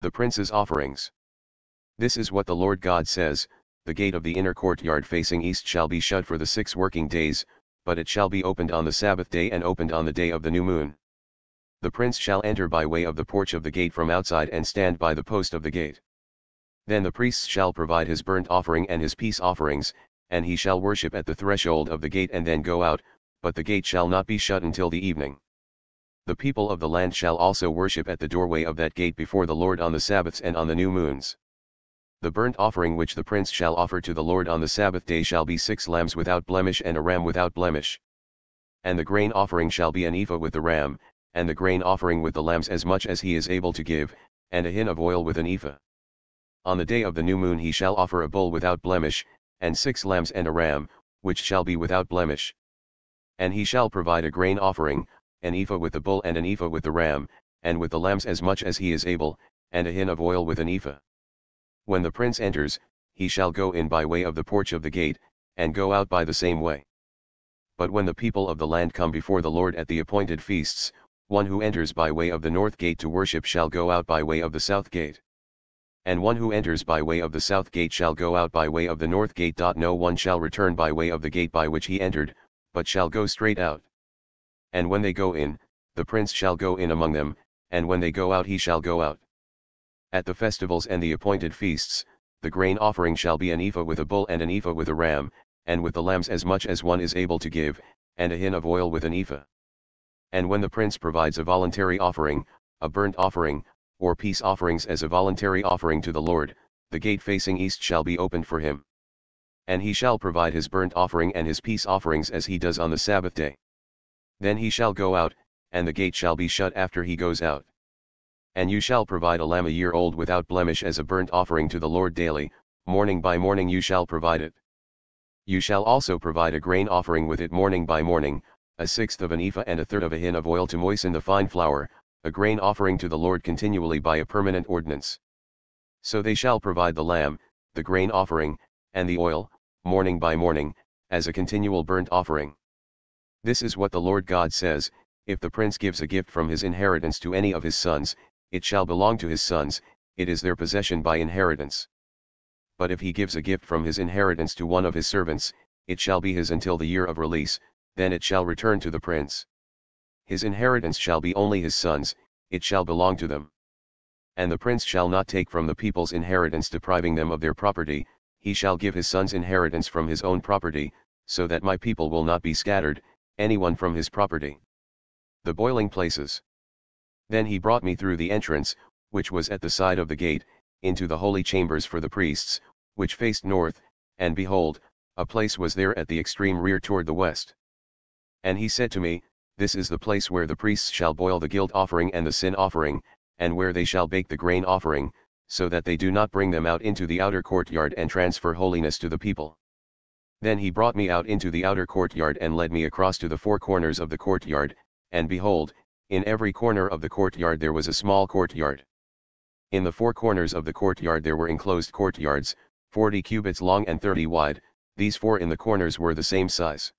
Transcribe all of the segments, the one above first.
The prince's offerings. This is what the Lord God says: the gate of the inner courtyard facing east shall be shut for the 6 working days, but it shall be opened on the Sabbath day and opened on the day of the new moon. The prince shall enter by way of the porch of the gate from outside and stand by the post of the gate. Then the priests shall provide his burnt offering and his peace offerings, and he shall worship at the threshold of the gate and then go out, but the gate shall not be shut until the evening. The people of the land shall also worship at the doorway of that gate before the Lord on the Sabbaths and on the new moons. The burnt offering which the prince shall offer to the Lord on the Sabbath day shall be 6 lambs without blemish and a ram without blemish. And the grain offering shall be an ephah with the ram, and the grain offering with the lambs as much as he is able to give, and a hin of oil with an ephah. On the day of the new moon he shall offer a bull without blemish, and 6 lambs and a ram, which shall be without blemish. And he shall provide a grain offering, an ephah with the bull and an ephah with the ram, and with the lambs as much as he is able, and a hin of oil with an ephah. When the prince enters, he shall go in by way of the porch of the gate, and go out by the same way. But when the people of the land come before the Lord at the appointed feasts, one who enters by way of the north gate to worship shall go out by way of the south gate. And one who enters by way of the south gate shall go out by way of the north gate. No one shall return by way of the gate by which he entered, but shall go straight out. And when they go in, the prince shall go in among them, and when they go out he shall go out. At the festivals and the appointed feasts, the grain offering shall be an ephah with a bull and an ephah with a ram, and with the lambs as much as one is able to give, and a hin of oil with an ephah. And when the prince provides a voluntary offering, a burnt offering, or peace offerings as a voluntary offering to the Lord, the gate facing east shall be opened for him. And he shall provide his burnt offering and his peace offerings as he does on the Sabbath day. Then he shall go out, and the gate shall be shut after he goes out. And you shall provide a lamb a year old without blemish as a burnt offering to the Lord daily, morning by morning you shall provide it. You shall also provide a grain offering with it morning by morning, 1/6 of an ephah and 1/3 of a hin of oil to moisten the fine flour, a grain offering to the Lord continually by a permanent ordinance. So they shall provide the lamb, the grain offering, and the oil, morning by morning, as a continual burnt offering. This is what the Lord God says: if the prince gives a gift from his inheritance to any of his sons, it shall belong to his sons, it is their possession by inheritance. But if he gives a gift from his inheritance to one of his servants, it shall be his until the year of release, then it shall return to the prince. His inheritance shall be only his sons, it shall belong to them. And the prince shall not take from the people's inheritance depriving them of their property, he shall give his son's inheritance from his own property, so that my people will not be scattered, anyone from his property. The boiling places. Then he brought me through the entrance, which was at the side of the gate, into the holy chambers for the priests, which faced north, and behold, a place was there at the extreme rear toward the west. And he said to me, this is the place where the priests shall boil the guilt offering and the sin offering, and where they shall bake the grain offering, so that they do not bring them out into the outer courtyard and transfer holiness to the people. Then he brought me out into the outer courtyard and led me across to the 4 corners of the courtyard, and behold, in every corner of the courtyard there was a small courtyard. In the 4 corners of the courtyard there were enclosed courtyards, 40 cubits long and 30 wide, these 4 in the corners were the same size.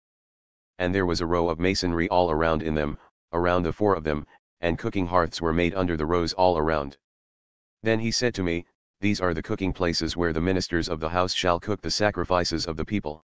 And there was a row of masonry all around in them, around the 4 of them, and cooking hearths were made under the rows all around. Then he said to me, these are the cooking places where the ministers of the house shall cook the sacrifices of the people.